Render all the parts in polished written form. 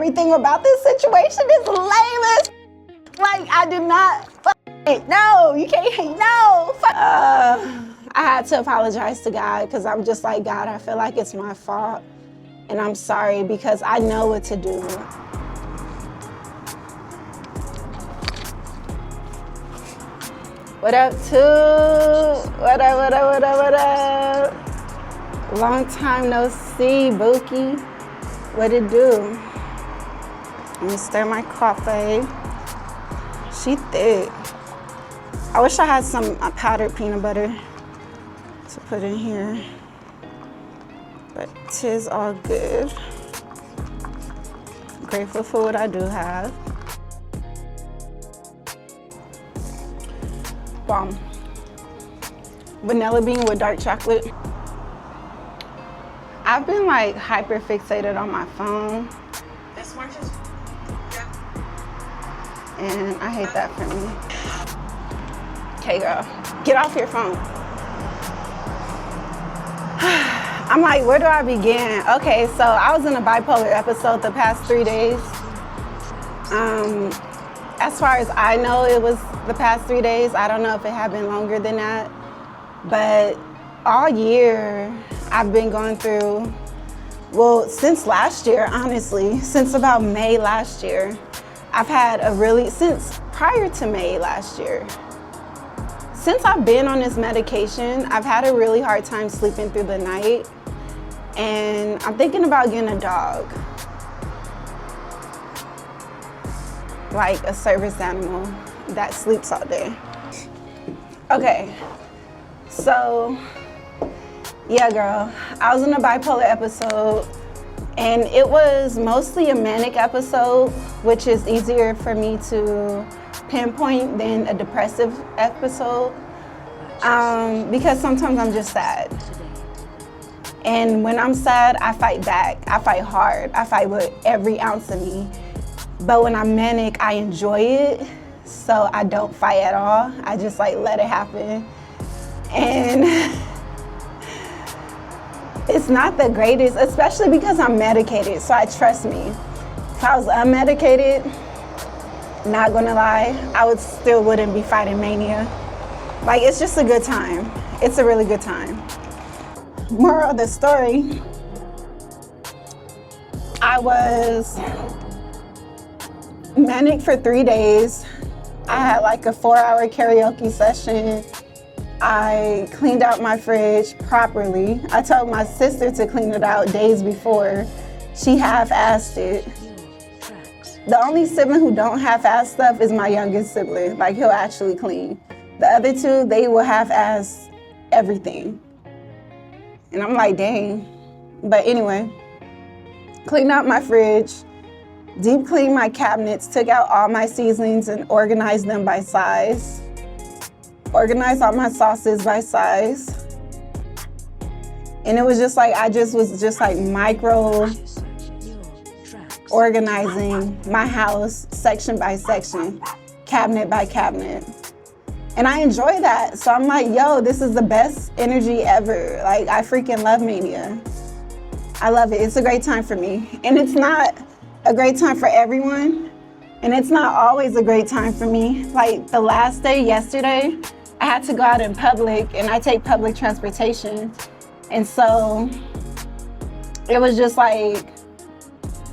everything about this situation is lame as like, I do not it. No, you can't, no. I had to apologize to God because I'm just like, God, I feel like it's my fault. And I'm sorry because I know what to do. What up, too? What up, what up, what up, what up? Long time no see, Bookie. What it do? Let me stir my coffee. She thick. I wish I had some powdered peanut butter to put in here, but 'tis all good. Grateful for what I do have. Bomb. Vanilla bean with dark chocolate. I've been like hyper fixated on my phone. This marches? Yeah. And I hate that for me. Okay, girl, get off your phone. I'm like, where do I begin? Okay, so I was in a bipolar episode the past 3 days. As far as I know, it was the past 3 days. I don't know if it had been longer than that. But all year, I've been going through, well, since last year, honestly, since about May last year, I've had since prior to May last year, since I've been on this medication, I've had a really hard time sleeping through the night. And I'm thinking about getting a dog. Like a service animal that sleeps all day. Okay, so yeah, girl, I was in a bipolar episode and it was mostly a manic episode, which is easier for me to pinpoint than a depressive episode, because sometimes I'm just sad. And when I'm sad, I fight back. I fight hard. I fight with every ounce of me. But when I'm manic, I enjoy it, so I don't fight at all. I just like let it happen. And it's not the greatest, especially because I'm medicated, so I trust me. If I was unmedicated, not gonna lie, I wouldn't be fighting mania. Like, it's just a good time. It's a really good time. Moral of the story, I was manic for 3 days. I had like a 4-hour karaoke session. I cleaned out my fridge properly. I told my sister to clean it out days before. She half-assed it. The only sibling who don't half-ass stuff is my youngest sibling. Like, he'll actually clean. The other two, they will half-ass everything. And I'm like, dang. But anyway, cleaned out my fridge, deep cleaned my cabinets, took out all my seasonings and organized them by size. Organized all my sauces by size. And it was just like, I was just like micro organizing my house section by section, cabinet by cabinet. And I enjoy that. So I'm like, yo, this is the best energy ever. Like, I freaking love mania. I love it. It's a great time for me. And it's not a great time for everyone. And it's not always a great time for me. Like, the last day, yesterday, I had to go out in public, and I take public transportation. And so it was just like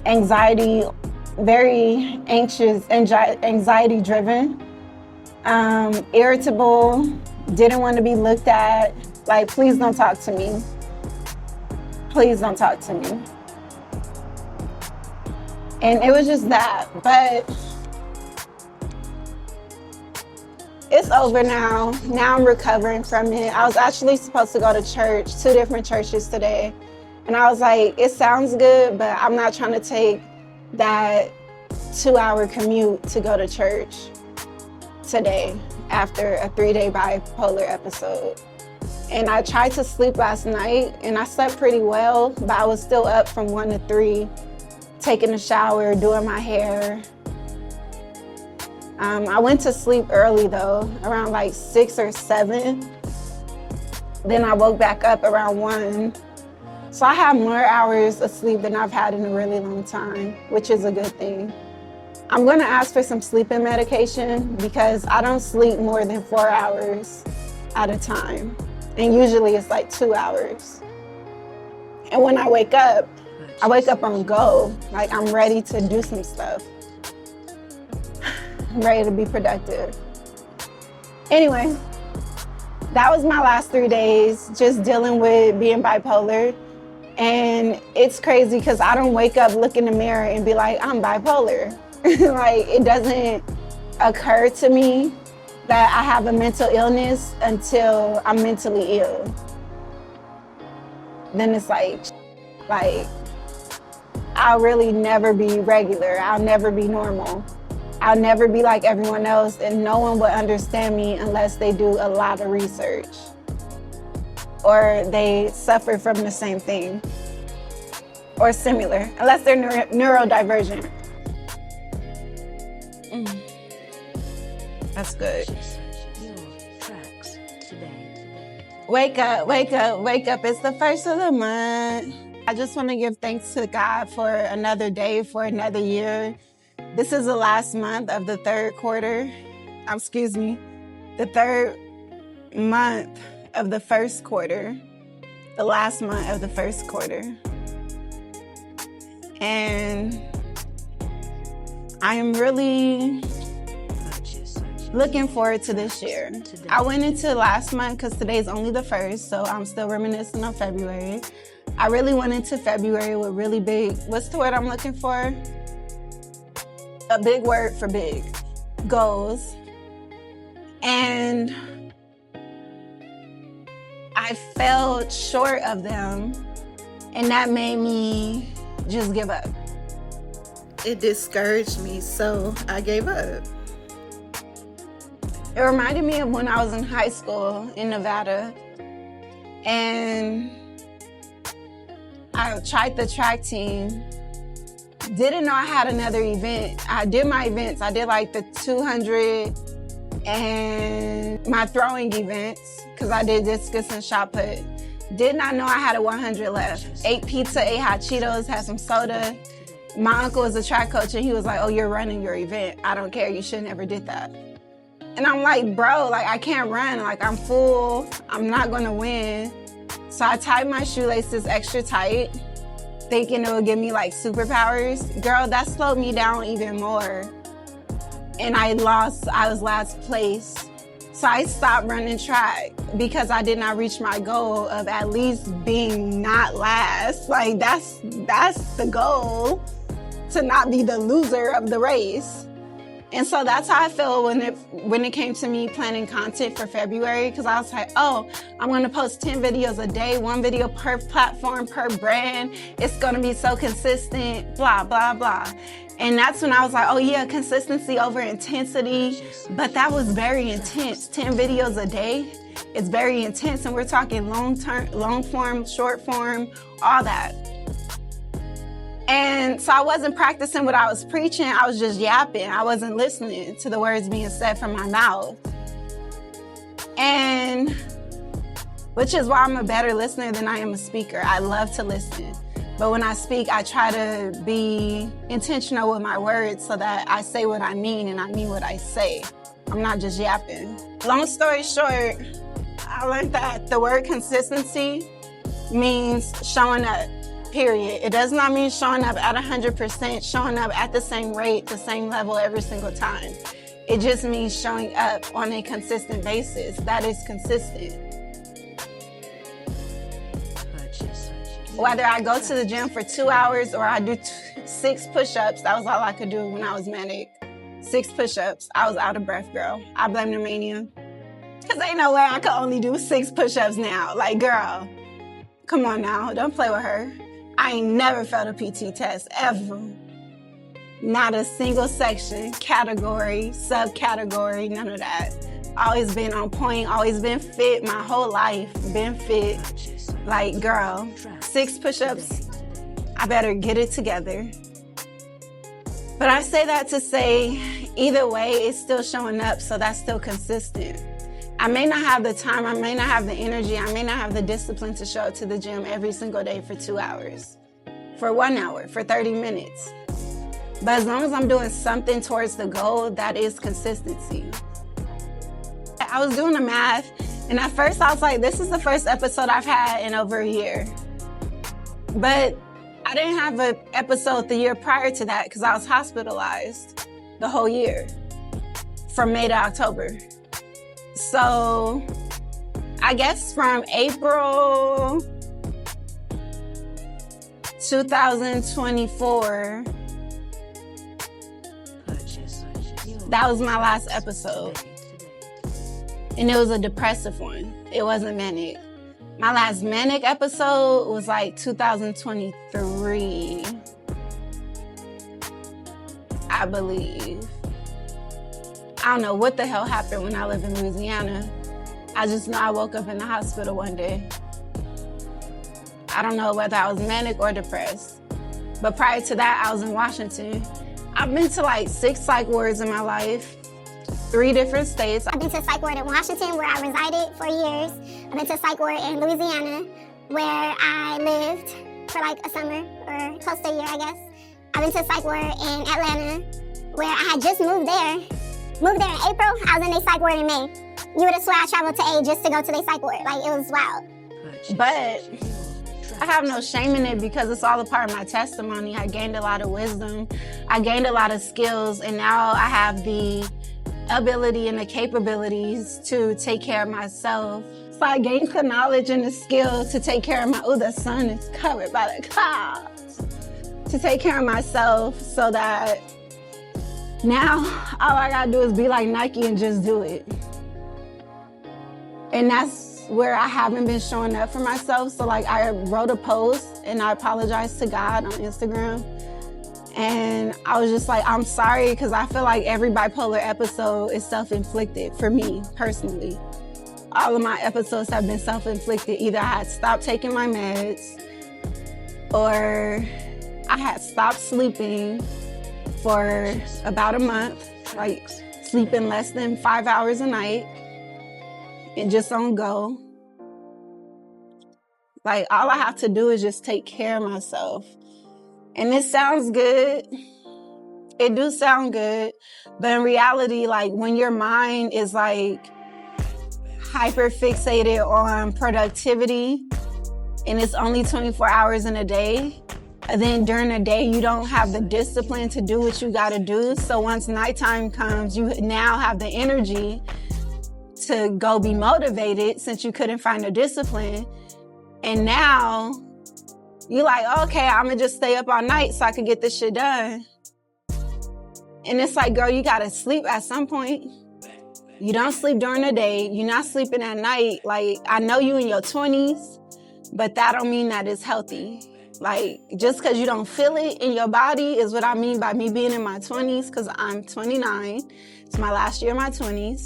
anxiety, very anxious, anxiety driven, irritable, didn't want to be looked at. Like, please don't talk to me. Please don't talk to me. And it was just that, but it's over now. Now I'm recovering from it. I was actually supposed to go to church, 2 different churches today. And I was like, it sounds good, but I'm not trying to take that 2-hour commute to go to church today after a 3-day bipolar episode. And I tried to sleep last night and I slept pretty well, but I was still up from 1 to 3, taking a shower, doing my hair. I went to sleep early though, around like 6 or 7. Then I woke back up around 1. So I have more hours of sleep than I've had in a really long time, which is a good thing. I'm gonna ask for some sleeping medication because I don't sleep more than 4 hours at a time. And usually it's like 2 hours. And when I wake up on go. Like I'm ready to do some stuff. I'm ready to be productive. Anyway, that was my last 3 days, just dealing with being bipolar. And it's crazy because I don't wake up, look in the mirror and be like, I'm bipolar. Like, it doesn't occur to me that I have a mental illness until I'm mentally ill. Then it's like, I'll really never be regular. I'll never be normal. I'll never be like everyone else, and no one will understand me unless they do a lot of research or they suffer from the same thing or similar, unless they're neurodivergent. That's good. Wake up, wake up, wake up. It's the first of the month. I just want to give thanks to God for another day, for another year. This is the last month of the third quarter. The third month of the first quarter. The last month of the first quarter. And I am really looking forward to this year. I went into last month because today's only the first, so I'm still reminiscing on February. I really went into February with really big, what's the word I'm looking for? A big word for big, goals. And I fell short of them, and that made me just give up. It discouraged me, so I gave up. It reminded me of when I was in high school in Nevada, and I tried the track team. Didn't know I had another event. I did my events. I did like the 200 and my throwing events because I did discus and shot put. Did not know I had a 100 left. Ate pizza, ate hot Cheetos, had some soda. My uncle was a track coach and he was like, oh, you're running your event. I don't care. You should never did that. And I'm like, bro, like I can't run. Like I'm full. I'm not going to win. So I tied my shoelaces extra tight, thinking it would give me like superpowers. Girl, that slowed me down even more. And I was last place. So I stopped running track because I did not reach my goal of at least being not last. Like that's the goal, to not be the loser of the race. And so that's how I felt when it came to me planning content for February, because I was like, oh, I'm gonna post 10 videos a day, 1 video per platform, per brand. It's gonna be so consistent, blah, blah, blah. And that's when I was like, oh yeah, consistency over intensity. But that was very intense. 10 videos a day, it's very intense. And we're talking long form, short form, all that. And so I wasn't practicing what I was preaching. I was just yapping. I wasn't listening to the words being said from my mouth. And which is why I'm a better listener than I am a speaker. I love to listen. But when I speak, I try to be intentional with my words so that I say what I mean and I mean what I say. I'm not just yapping. Long story short, I learned that the word consistency means showing up. Period. It does not mean showing up at 100%, showing up at the same rate, the same level every single time. It just means showing up on a consistent basis. That is consistent. Whether I go to the gym for 2 hours or I do 6 push-ups, that was all I could do when I was manic. 6 push-ups. I was out of breath, girl. I blame the mania. Because ain't no way I could only do 6 push-ups now. Like, girl, come on now. Don't play with her. I ain't never failed a PT test, ever. Not a single section, category, subcategory, none of that. Always been on point, always been fit my whole life, been fit. Like, girl, 6 push-ups, I better get it together. But I say that to say, either way, it's still showing up, so that's still consistent. I may not have the time, I may not have the energy, I may not have the discipline to show up to the gym every single day for 2 hours, for 1 hour, for 30 minutes. But as long as I'm doing something towards the goal, that is consistency. I was doing the math, and at first I was like, this is the first episode I've had in over a year. But I didn't have an episode the year prior to that because I was hospitalized the whole year from May to October. So I guess from April 2024, that was my last episode. And it was a depressive one. It wasn't manic. My last manic episode was like 2023, I believe. I don't know what the hell happened when I lived in Louisiana. I just know I woke up in the hospital one day. I don't know whether I was manic or depressed. But prior to that, I was in Washington. I've been to like 6 psych wards in my life, 3 different states. I've been to a psych ward in Washington where I resided for years. I've been to a psych ward in Louisiana where I lived for like a summer or close to a year, I guess. I've been to a psych ward in Atlanta where I had just moved there. Moved there in April, I was in a psych ward in May. You would have swear I traveled to A just to go to the psych ward. Like, it was wild. But I have no shame in it because it's all a part of my testimony. I gained a lot of wisdom. I gained a lot of skills, and now I have the ability and the capabilities to take care of myself. So I gained the knowledge and the skill to take care of the sun is covered by the clouds. To take care of myself so that now all I gotta do is be like Nike and just do it. And that's where I haven't been showing up for myself. So like I wrote a post and I apologized to God on Instagram. And I was just like, I'm sorry, because I feel like every bipolar episode is self-inflicted for me personally. All of my episodes have been self-inflicted. Either I had stopped taking my meds or I had stopped sleeping for about a month, like sleeping less than 5 hours a night and just on go. Like all I have to do is just take care of myself. And it sounds good. It do sound good. But in reality, like when your mind is like hyper fixated on productivity and it's only 24 hours in a day, and then during the day, you don't have the discipline to do what you gotta do. So once nighttime comes, you now have the energy to go be motivated since you couldn't find the discipline. And now you're like, okay, I'm gonna just stay up all night so I can get this shit done. And it's like, girl, you gotta sleep at some point. You don't sleep during the day. You're not sleeping at night. Like, I know you in your 20s, but that don't mean that it's healthy. Like, just because you don't feel it in your body is what I mean by me being in my 20s, because I'm 29. It's my last year in my 20s.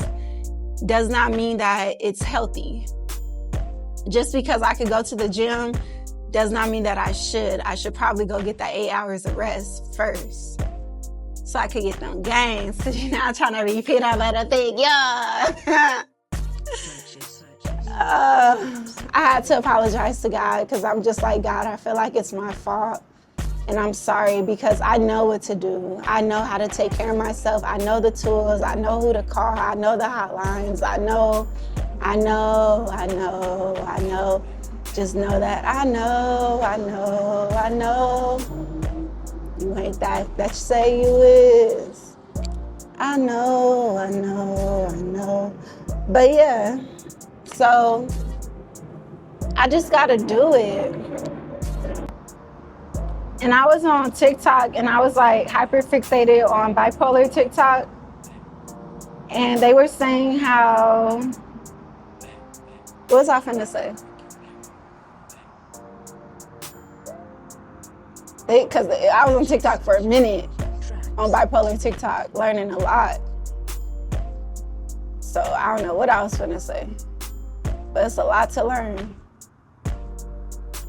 Does not mean that it's healthy. Just because I could go to the gym does not mean that I should. I should probably go get that 8 hours of rest first so I could get them gains. Because you're not trying to repeat all that thing. Yeah. I had to apologize to God because I'm just like, God, I feel like it's my fault. And I'm sorry because I know what to do. I know how to take care of myself. I know the tools. I know who to call. I know the hotlines. I know. Just know that I know. You ain't that you say you is. I know. But yeah, so I just gotta do it. And I was on TikTok and I was like hyper fixated on bipolar TikTok. And they were saying how, what was I finna say? Because I was on TikTok for a minute on bipolar TikTok, learning a lot. So I don't know what I was finna say, but it's a lot to learn.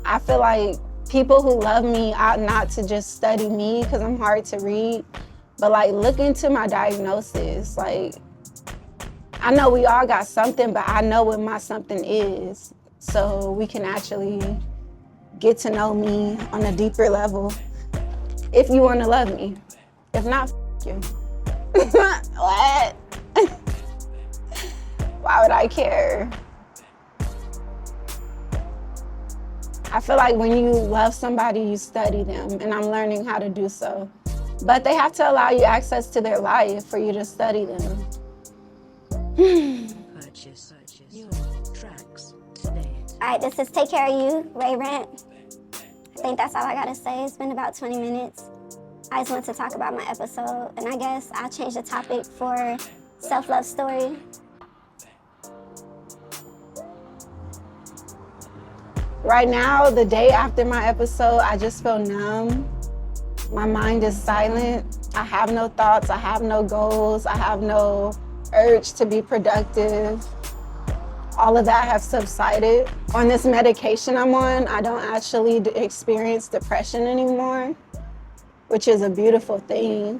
I feel like people who love me ought not to just study me because I'm hard to read, but like look into my diagnosis. Like I know we all got something, but I know what my something is. So we can actually get to know me on a deeper level if you want to love me. If not, you. What? Why would I care? I feel like when you love somebody, you study them, and I'm learning how to do so. But they have to allow you access to their life for you to study them. Purchase your tracks today. All right, this is Take Care of You, Ray Rent. I think that's all I gotta say. It's been about 20 minutes. I just want to talk about my episode, and I guess I'll change the topic for self-love story. Right now, the day after my episode, I just feel numb. My mind is silent. I have no thoughts, I have no goals, I have no urge to be productive. All of that has subsided. On this medication I'm on, I don't actually experience depression anymore, which is a beautiful thing.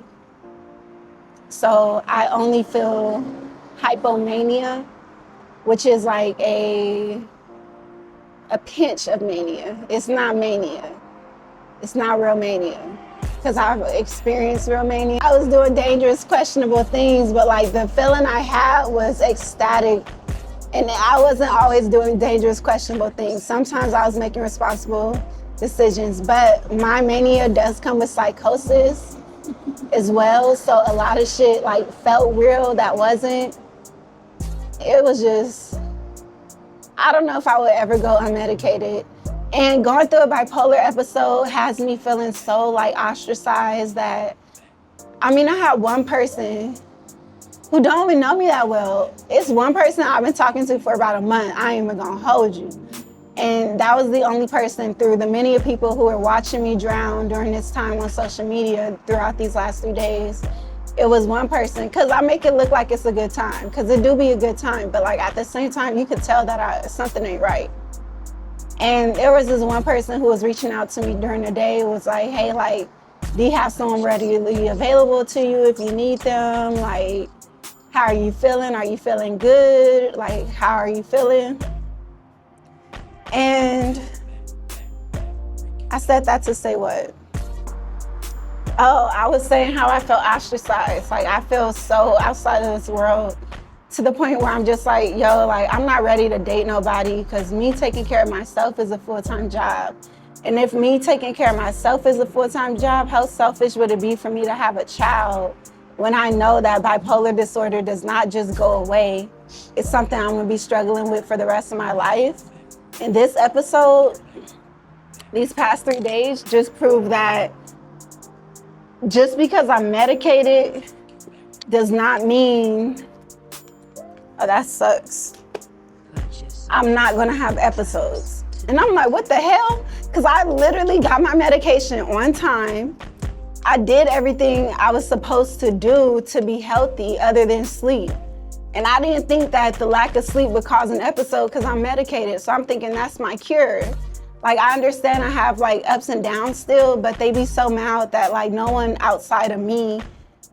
So I only feel hypomania, which is like a pinch of mania. It's not mania. It's not real mania. Because I've experienced real mania. I was doing dangerous, questionable things, but like the feeling I had was ecstatic. And I wasn't always doing dangerous, questionable things. Sometimes I was making responsible decisions, but my mania does come with psychosis as well. So a lot of shit like felt real that wasn't. It was just, I don't know if I would ever go unmedicated. And going through a bipolar episode has me feeling so like ostracized that, I mean, I had one person who don't even know me that well. It's one person I've been talking to for about a month. I ain't even gonna hold you. And that was the only person through the many of people who were watching me drown during this time on social media throughout these last 3 days. It was one person, cause I make it look like it's a good time, cause it do be a good time, but like at the same time, you could tell that something ain't right. And there was this one person who was reaching out to me during the day, was like, hey, like, do you have someone readily available to you if you need them? Like, how are you feeling? Are you feeling good? Like, how are you feeling? And I said that to say what? Oh, I was saying how I felt ostracized. Like, I feel so outside of this world, to the point where I'm just like, yo, like, I'm not ready to date nobody, because me taking care of myself is a full-time job. And if me taking care of myself is a full-time job, how selfish would it be for me to have a child when I know that bipolar disorder does not just go away? It's something I'm gonna be struggling with for the rest of my life. And this episode, these past 3 days, just proved that just because I'm medicated does not mean, oh, that sucks, I'm not gonna have episodes. And I'm like, what the hell? Because I literally got my medication on time. I did everything I was supposed to do to be healthy other than sleep. And I didn't think that the lack of sleep would cause an episode because I'm medicated. So I'm thinking that's my cure. Like, I understand I have like ups and downs still, but they be so mild that like no one outside of me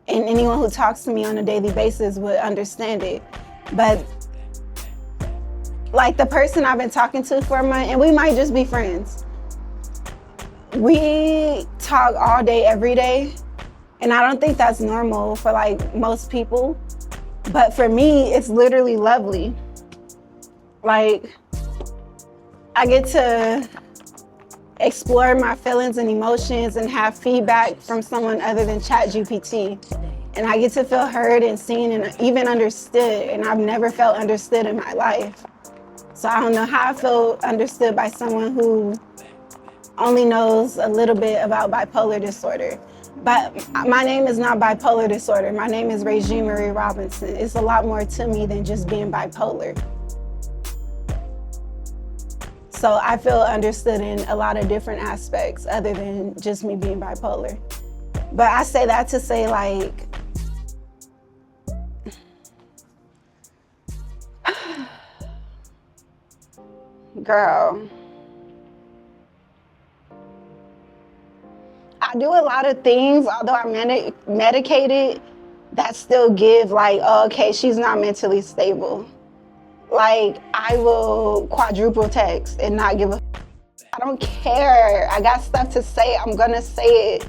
and anyone who talks to me on a daily basis would understand it. But like the person I've been talking to for a month, and we might just be friends. We talk all day, every day. And I don't think that's normal for like most people. But for me, it's literally lovely. Like, I get to explore my feelings and emotions and have feedback from someone other than ChatGPT. And I get to feel heard and seen and even understood. And I've never felt understood in my life. So I don't know how I feel understood by someone who only knows a little bit about bipolar disorder. But my name is not bipolar disorder. My name is Regine Marie Robinson. It's a lot more to me than just being bipolar. So I feel understood in a lot of different aspects other than just me being bipolar. But I say that to say, like, girl, I do a lot of things, although I'm medicated, that still give like, oh, okay, she's not mentally stable. Like, I will quadruple text and not give a I don't care. I got stuff to say. I'm gonna say it.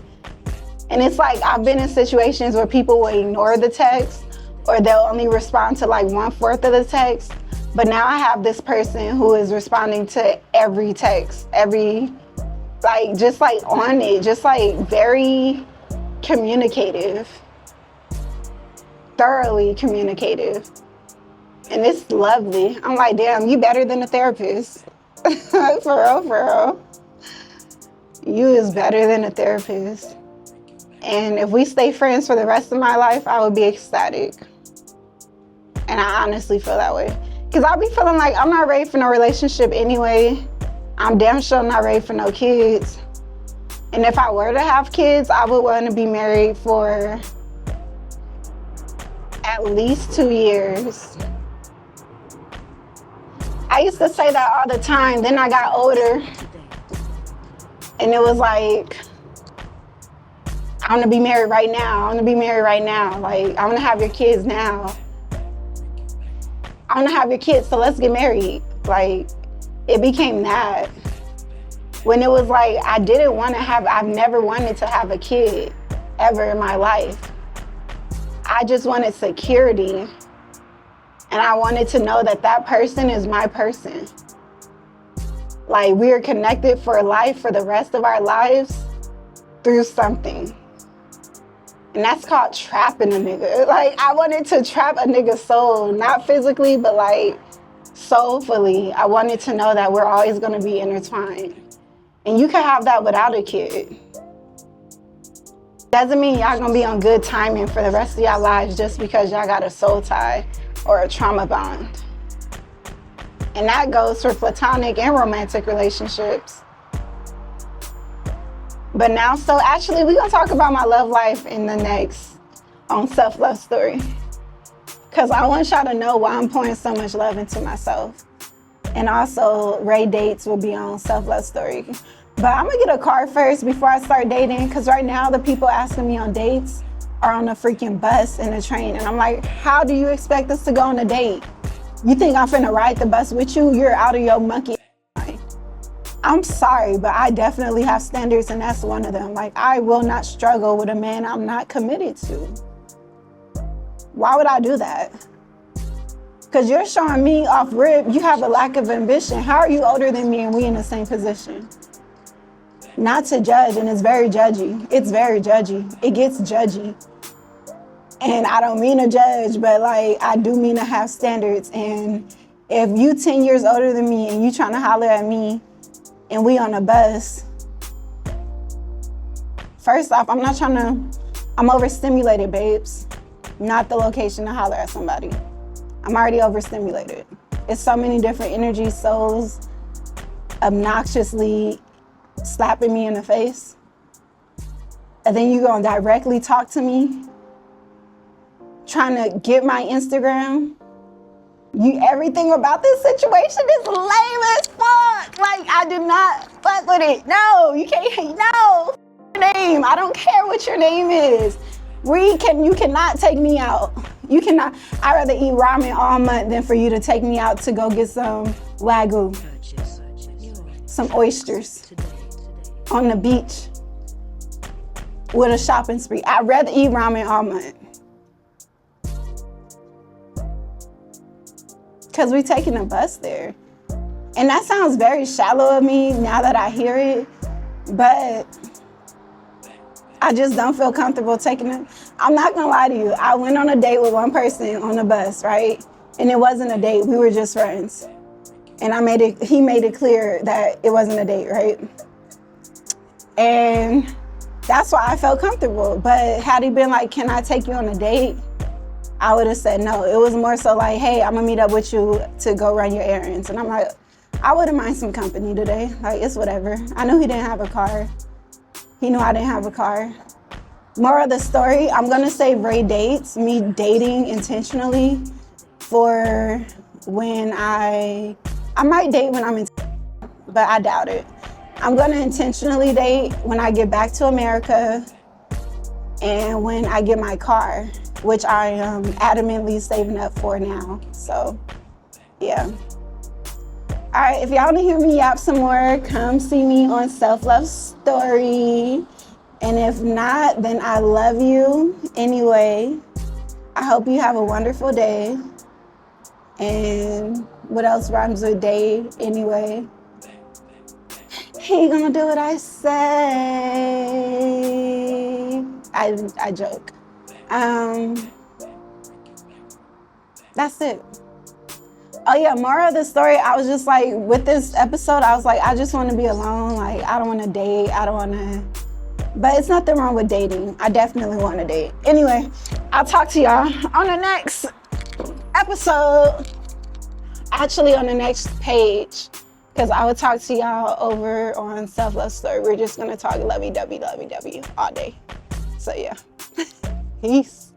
And it's like, I've been in situations where people will ignore the text or they'll only respond to like 1/4 of the text. But now I have this person who is responding to every text, like, just like on it, just like very communicative, thoroughly communicative. And it's lovely. I'm like, damn, you better than a therapist. For real. You is better than a therapist. And if we stay friends for the rest of my life, I would be ecstatic. And I honestly feel that way. Because I'll be feeling like I'm not ready for no relationship anyway. I'm damn sure not ready for no kids. And if I were to have kids, I would want to be married for at least 2 years. I used to say that all the time. Then I got older. And it was like, I want to be married right now. I want to be married right now. Like, I want to have your kids now. I want to have your kids, so let's get married. Like, it became that. When it was like, I've never wanted to have a kid ever in my life. I just wanted security. And I wanted to know that that person is my person. Like, we are connected for life, for the rest of our lives, through something. And that's called trapping a nigga. Like, I wanted to trap a nigga's soul, not physically, but like soulfully. I wanted to know that we're always gonna be intertwined. And you can have that without a kid. Doesn't mean y'all gonna be on good timing for the rest of y'all lives just because y'all got a soul tie or a trauma bond. And that goes for platonic and romantic relationships. But now, so actually, we're gonna talk about my love life in the next on Self-Love Story. Because I want y'all to know why I'm pouring so much love into myself. And also, Ray Dates will be on Self-Love Story. But I'm gonna get a car first before I start dating, because right now the people asking me on dates are on a freaking bus and a train. And I'm like, how do you expect us to go on a date? You think I'm finna ride the bus with you? You're out of your monkey mind. I'm sorry, but I definitely have standards, and that's one of them. Like, I will not struggle with a man I'm not committed to. Why would I do that? Because you're showing me off rip, you have a lack of ambition. How are you older than me and we in the same position? Not to judge, and it's very judgy. It's very judgy. It gets judgy. And I don't mean to judge, but like, I do mean to have standards. And if you 10 years older than me and you trying to holler at me and we on a bus, first off, I'm overstimulated, babes. Not the location to holler at somebody. I'm already overstimulated. It's so many different energy souls obnoxiously slapping me in the face. And then you gonna directly talk to me, trying to get my Instagram. Everything about this situation is lame as fuck. Like, I do not fuck with it. No, you can't, no. Your name, I don't care what your name is. You cannot take me out. You cannot. I'd rather eat ramen all month than for you to take me out to go get some wagyu, some oysters on the beach with a shopping spree. I'd rather eat ramen all month. Because we taking a bus there. And that sounds very shallow of me now that I hear it, but I just don't feel comfortable taking it. I'm not gonna lie to you. I went on a date with one person on the bus, right? And it wasn't a date, we were just friends. And he made it clear that it wasn't a date, right? And that's why I felt comfortable. But had he been like, can I take you on a date? I would have said no. It was more so like, hey, I'm gonna meet up with you to go run your errands. And I'm like, I wouldn't mind some company today. Like, it's whatever. I knew he didn't have a car. He knew I didn't have a car. Moral of the story, I'm gonna say Ray Dates, me dating intentionally for when I might date when I'm in, but I doubt it. I'm gonna intentionally date when I get back to America and when I get my car, which I am adamantly saving up for now. So, yeah. All right, if y'all want to hear me yap some more, come see me on Self-Love Story. And if not, then I love you anyway. I hope you have a wonderful day. And what else rhymes with day anyway? He gonna do what I say. I joke. That's it. Oh yeah, moral of the story, I was just like, with this episode, I was like, I just want to be alone. Like, I don't want to date. I don't want to, but it's nothing wrong with dating. I definitely want to date. Anyway, I'll talk to y'all on the next episode. Actually, on the next page, because I will talk to y'all over on Self-Love Story. We're just going to talk lovey-dovey all day. So yeah, peace.